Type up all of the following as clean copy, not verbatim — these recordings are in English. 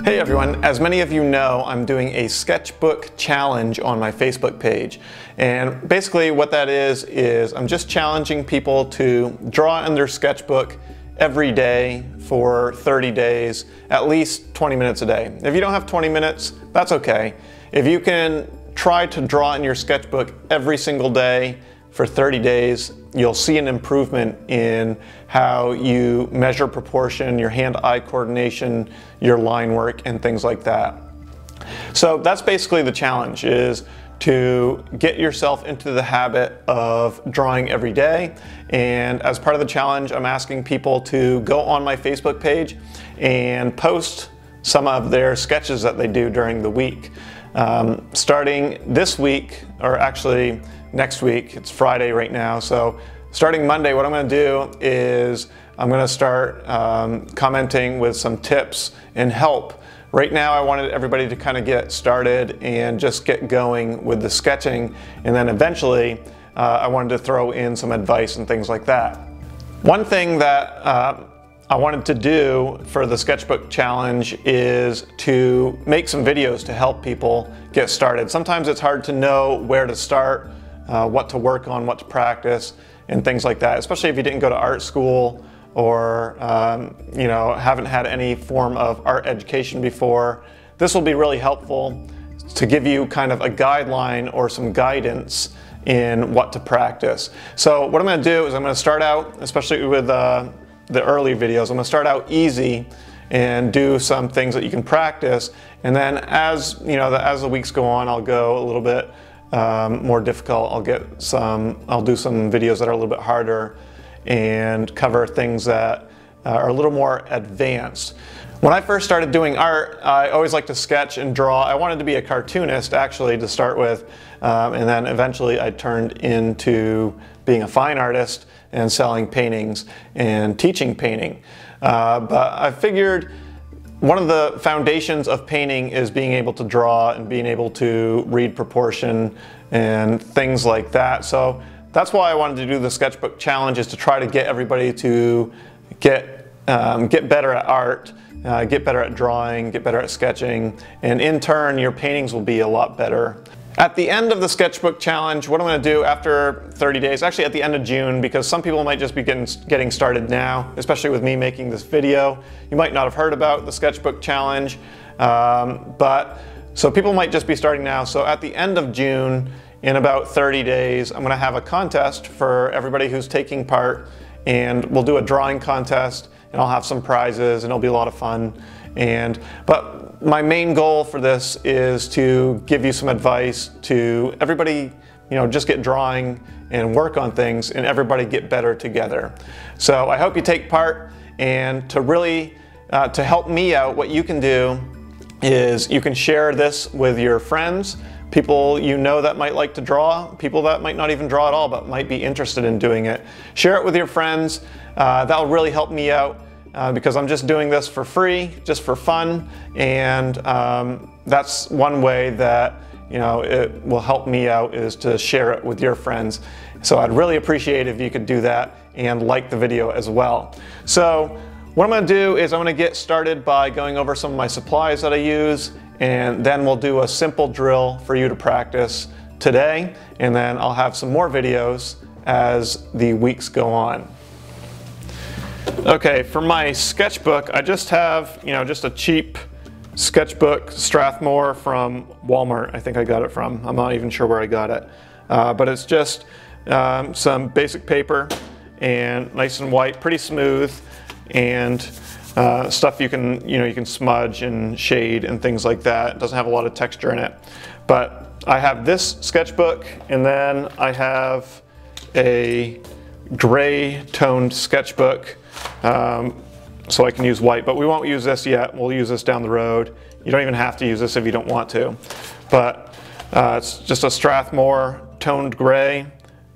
Hey everyone, as many of you know, I'm doing a sketchbook challenge on my Facebook page. And basically what that is I'm just challenging people to draw in their sketchbook every day for 30 days, at least 20 minutes a day. If you don't have 20 minutes, that's okay. If you can try to draw in your sketchbook every single day for 30 days, you'll see an improvement in how you measure proportion, your hand-eye coordination, your line work, and things like that. So that's basically the challenge, is to get yourself into the habit of drawing every day. And as part of the challenge, I'm asking people to go on my Facebook page and post some of their sketches that they do during the week. Starting this week, or actually next week, it's Friday right now, so starting Monday, what I'm going to do is I'm going to start commenting with some tips and help. Right now I wanted everybody to kind of get started and just get going with the sketching, and then eventually I wanted to throw in some advice and things like that. One thing that I wanted to do for the sketchbook challenge is to make some videos to help people get started. Sometimes it's hard to know where to start, what to work on, what to practice, and things like that, especially if you didn't go to art school or you know, haven't had any form of art education before. This will be really helpful to give you kind of a guideline or some guidance in what to practice. So what I'm going to do is I'm going to start out, especially with the early videos, I'm going to start out easy and do some things that you can practice, and then as you know, as the weeks go on, I'll go a little bit more difficult. I'll do some videos that are a little bit harder and cover things that are a little more advanced. When I first started doing art, I always liked to sketch and draw. I wanted to be a cartoonist actually to start with, and then eventually I turned into being a fine artist and selling paintings and teaching painting. But I figured one of the foundations of painting is being able to draw and being able to read proportion and things like that. So that's why I wanted to do the sketchbook challenge, is to try to get everybody to get better at art, get better at drawing, get better at sketching, and in turn your paintings will be a lot better. At the end of the sketchbook challenge, what I'm going to do after 30 days, actually at the end of June, because some people might just be getting started now, especially with me making this video. You might not have heard about the sketchbook challenge, so people might just be starting now. So at the end of June, in about 30 days, I'm going to have a contest for everybody who's taking part, and we'll do a drawing contest, and I'll have some prizes, and it'll be a lot of fun. But my main goal for this is to give you some advice to everybody, you know, just get drawing and work on things, and everybody get better together. So I hope you take part, and to really to help me out, what you can do is you can share this with your friends, people you know that might like to draw, people that might not even draw at all but might be interested in doing it. Share it with your friends. That'll really help me out. Because I'm just doing this for free, just for fun, and that's one way that, you know, it will help me out, is to share it with your friends. So I'd really appreciate if you could do that and like the video as well. So what I'm going to do is I'm going to get started by going over some of my supplies that I use, and then we'll do a simple drill for you to practice today, and then I'll have some more videos as the weeks go on. Okay, for my sketchbook, I just have, you know, just a cheap sketchbook, Strathmore from Walmart. I think I got it from. I'm not even sure where I got it. But it's just some basic paper, and nice and white, pretty smooth, and stuff you can smudge and shade and things like that. It doesn't have a lot of texture in it. But I have this sketchbook, and then I have a gray toned sketchbook, so I can use white, but we won't use this yet. We'll use this down the road. You don't even have to use this if you don't want to, but it's just a Strathmore toned gray,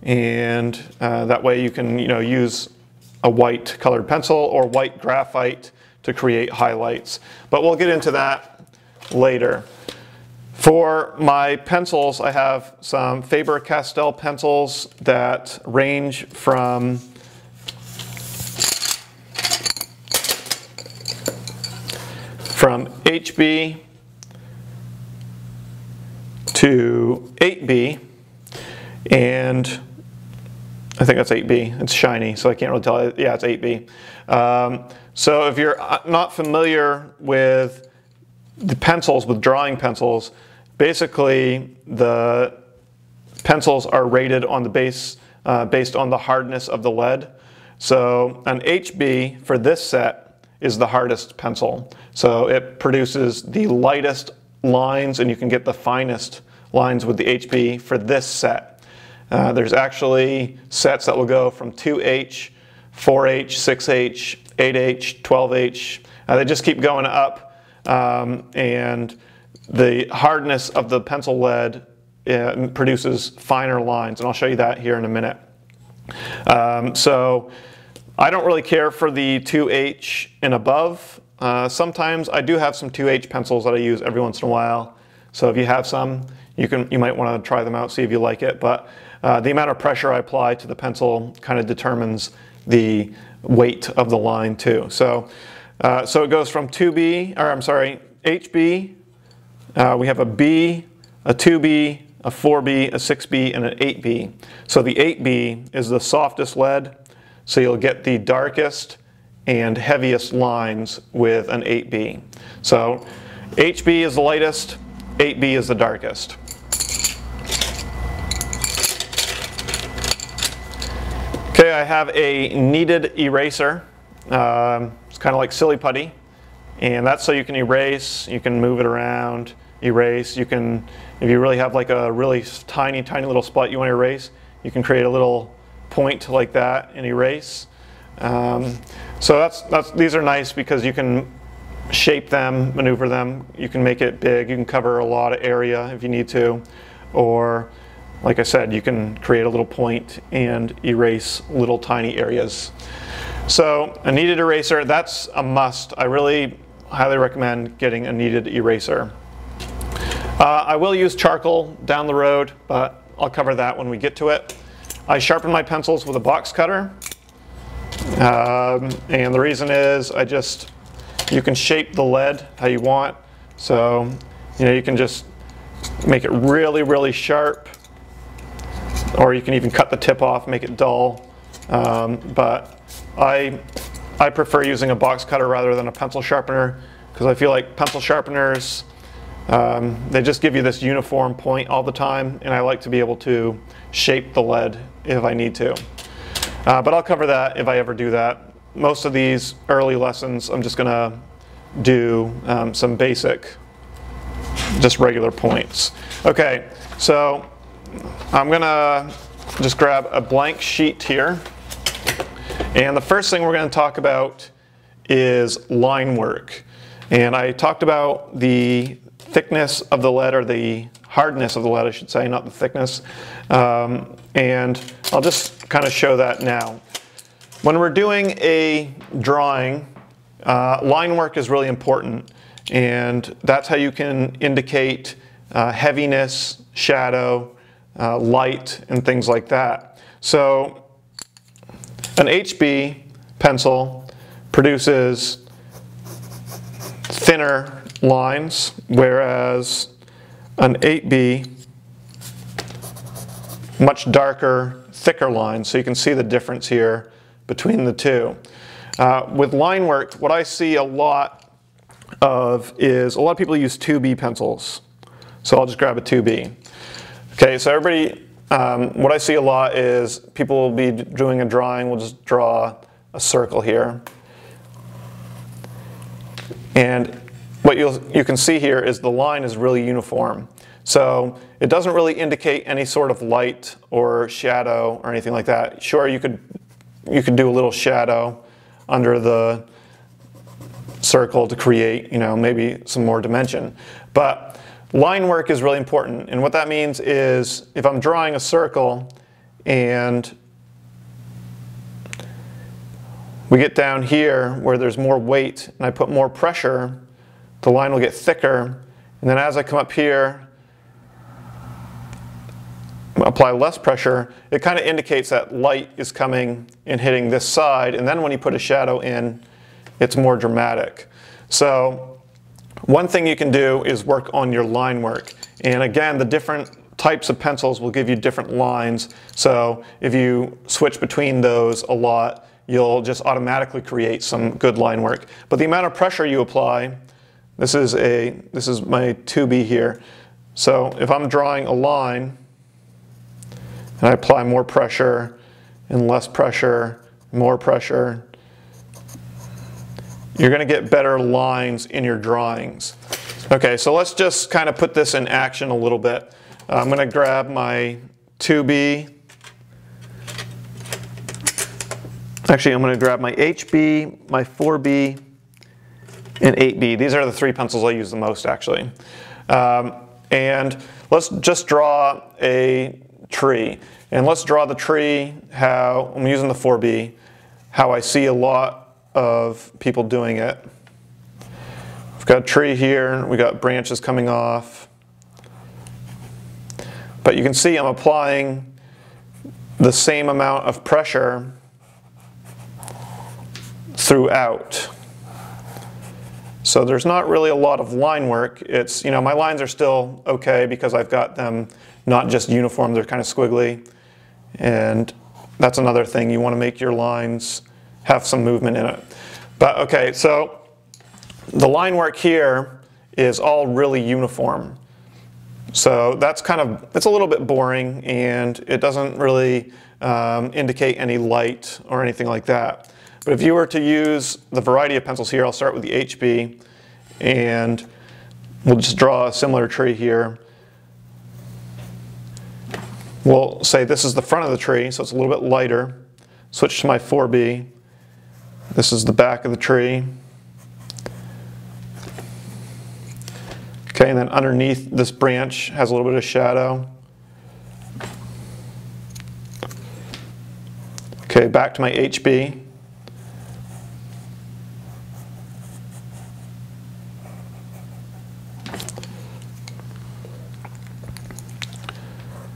and that way you can, you know, use a white colored pencil or white graphite to create highlights, but we'll get into that later. For my pencils, I have some Faber-Castell pencils that range from from HB to 8B, and I think that's 8B. It's shiny, so I can't really tell. Yeah, it's 8B. So if you're not familiar with the pencils, with drawing pencils, basically the pencils are rated on the base based on the hardness of the lead. So an HB for this set is the hardest pencil. So it produces the lightest lines, and you can get the finest lines with the HB for this set. There's actually sets that will go from 2H, 4H, 6H, 8H, 12H. They just keep going up, and the hardness of the pencil lead produces finer lines, and I'll show you that here in a minute. So I don't really care for the 2H and above. Sometimes I do have some 2H pencils that I use every once in a while. So if you have some, you might want to try them out, see if you like it. But the amount of pressure I apply to the pencil kind of determines the weight of the line too. So it goes from HB. We have a B, a 2B, a 4B, a 6B, and an 8B. So the 8B is the softest lead, so you'll get the darkest and heaviest lines with an 8B. So HB is the lightest, 8B is the darkest. Okay, I have a kneaded eraser. It's kind of like silly putty, and that's so you can erase, you can move it around, erase. You can, if you really have like a really tiny little spot you want to erase, you can create a little point like that and erase. So these are nice because you can shape them, maneuver them. You can make it big. You can cover a lot of area if you need to, or like I said, you can create a little point and erase little tiny areas. So a kneaded eraser, that's a must. I really highly recommend getting a kneaded eraser. I will use charcoal down the road, but I'll cover that when we get to it. I sharpen my pencils with a box cutter, and the reason is you can shape the lead how you want. So you can just make it really sharp, or you can even cut the tip off, make it dull. But I prefer using a box cutter rather than a pencil sharpener, because I feel like pencil sharpeners, they just give you this uniform point all the time, and I like to be able to shape the lead if I need to. But I'll cover that if I ever do that. Most of these early lessons, I'm just going to do some basic, just regular points. Okay, so I'm going to just grab a blank sheet here, and the first thing we're going to talk about is line work. And I talked about the thickness of the lead, or the hardness of the lead I should say, not the thickness, and I'll just kind of show that now. When we're doing a drawing, line work is really important, and that's how you can indicate heaviness, shadow, light, and things like that. So an HB pencil produces thinner lines, whereas an 8B, much darker, thicker lines. So you can see the difference here between the two. With line work, what I see a lot of is a lot of people use 2B pencils. So I'll just grab a 2B. Okay, so everybody, what I see a lot is people will be doing a drawing, we'll just draw a circle here. And what you can see here is the line is really uniform. So it doesn't really indicate any sort of light or shadow or anything like that. Sure, you could do a little shadow under the circle to create, maybe some more dimension. But line work is really important, and what that means is if I'm drawing a circle and we get down here where there's more weight and I put more pressure, the line will get thicker, and then as I come up here, apply less pressure, it kind of indicates that light is coming and hitting this side, and then when you put a shadow in, it's more dramatic. So One thing you can do is work on your line work. And again, the different types of pencils will give you different lines. So if you switch between those a lot, you'll just automatically create some good line work. But the amount of pressure you apply, this is my 2B here. So if I'm drawing a line and I apply more pressure and less pressure, more pressure, you're going to get better lines in your drawings. Okay, so let's just kind of put this in action a little bit. I'm going to grab my 2B. Actually, I'm going to grab my HB, my 4B, and 8B. These are the 3 pencils I use the most, actually. And let's just draw a tree. And let's draw the tree how, I'm using the 4B, how I see a lot of people doing it. We've got a tree here, we got branches coming off. But you can see I'm applying the same amount of pressure throughout. So there's not really a lot of line work. It's, my lines are still okay because I've got them not just uniform, they're kind of squiggly. And that's another thing, you want to make your lines have some movement in it. But okay, so the line work here is all really uniform. So that's it's a little bit boring and it doesn't really indicate any light or anything like that. But if you were to use the variety of pencils here, I'll start with the HB and we'll just draw a similar tree here. We'll say this is the front of the tree, so it's a little bit lighter. Switch to my 4B. This is the back of the tree. Okay, and then underneath this branch has a little bit of shadow. Okay, back to my HB.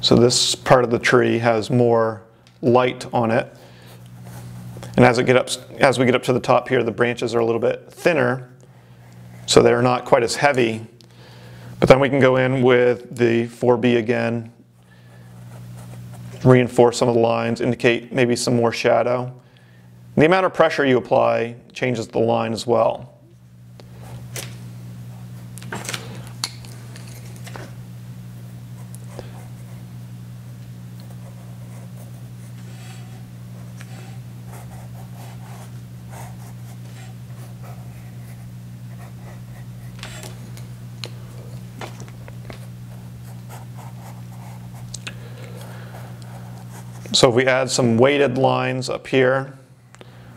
So this part of the tree has more light on it. And as we get up to the top here, the branches are a little bit thinner, so they're not quite as heavy. But then we can go in with the 4B again, reinforce some of the lines, indicate maybe some more shadow. And the amount of pressure you apply changes the line as well. So if we add some weighted lines up here,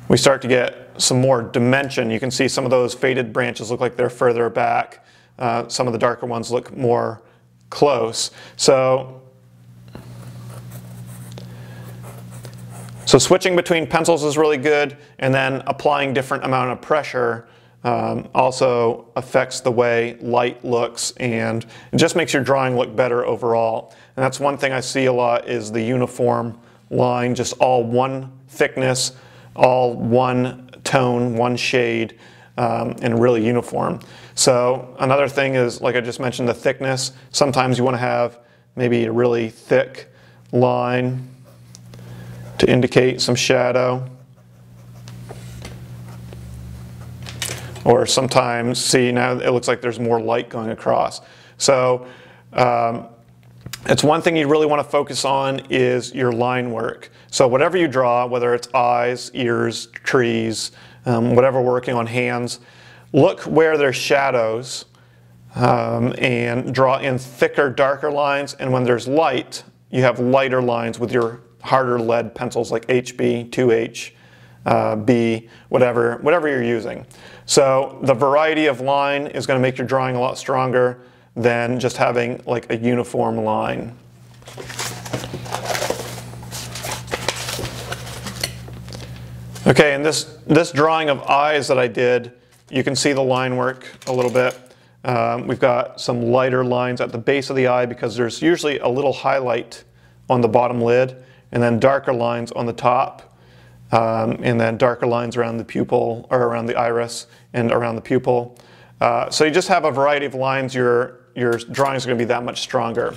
we start to get some more dimension. You can see some of those faded branches look like they're further back. Some of the darker ones look more close. So switching between pencils is really good, and then applying different amount of pressure also affects the way light looks, and it just makes your drawing look better overall. And that's one thing I see a lot is the uniform line, just all one thickness, all one tone, one shade, and really uniform. So another thing is, like I just mentioned, the thickness. Sometimes you want to have maybe a really thick line to indicate some shadow. Or sometimes, see, now it looks like there's more light going across. So it's one thing you really want to focus on is your line work. So whatever you draw, whether it's eyes, ears, trees, whatever we're working on, hands, look where there's shadows and draw in thicker, darker lines. And when there's light, you have lighter lines with your harder lead pencils like HB, 2H, B, whatever you're using. So the variety of line is going to make your drawing a lot stronger than just having like a uniform line. Okay, and this drawing of eyes that I did, you can see the line work a little bit. We've got some lighter lines at the base of the eye because there's usually a little highlight on the bottom lid, and then darker lines on the top, and then darker lines around the pupil, or around the iris and around the pupil. So you just have a variety of lines, your drawing is going to be that much stronger.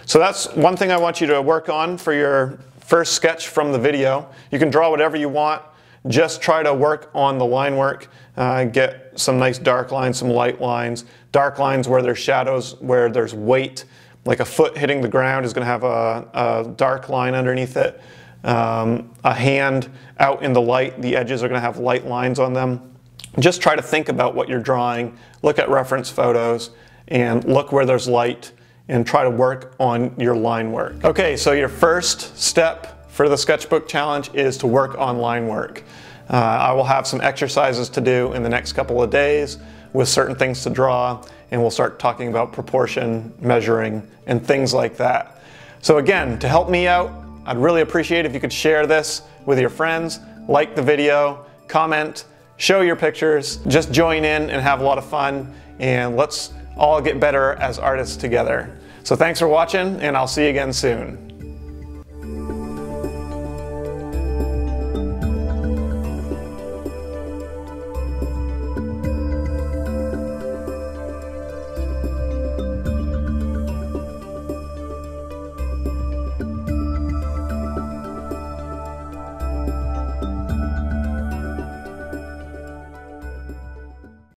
So that's one thing I want you to work on for your first sketch from the video. You can draw whatever you want. Just try to work on the line work. Get some nice dark lines, some light lines. Dark lines where there's shadows, where there's weight. Like a foot hitting the ground is going to have a dark line underneath it. A hand out in the light, the edges are going to have light lines on them. Just try to think about what you're drawing. Look at reference photos and look where there's light and try to work on your line work. Okay, so your first step for the sketchbook challenge is to work on line work. I will have some exercises to do in the next couple of days with certain things to draw, and we'll start talking about proportion, measuring, and things like that. So again, to help me out, I'd really appreciate if you could share this with your friends, like the video, comment, show your pictures, just join in and have a lot of fun, and let's all get better as artists together. So thanks for watching, and I'll see you again soon.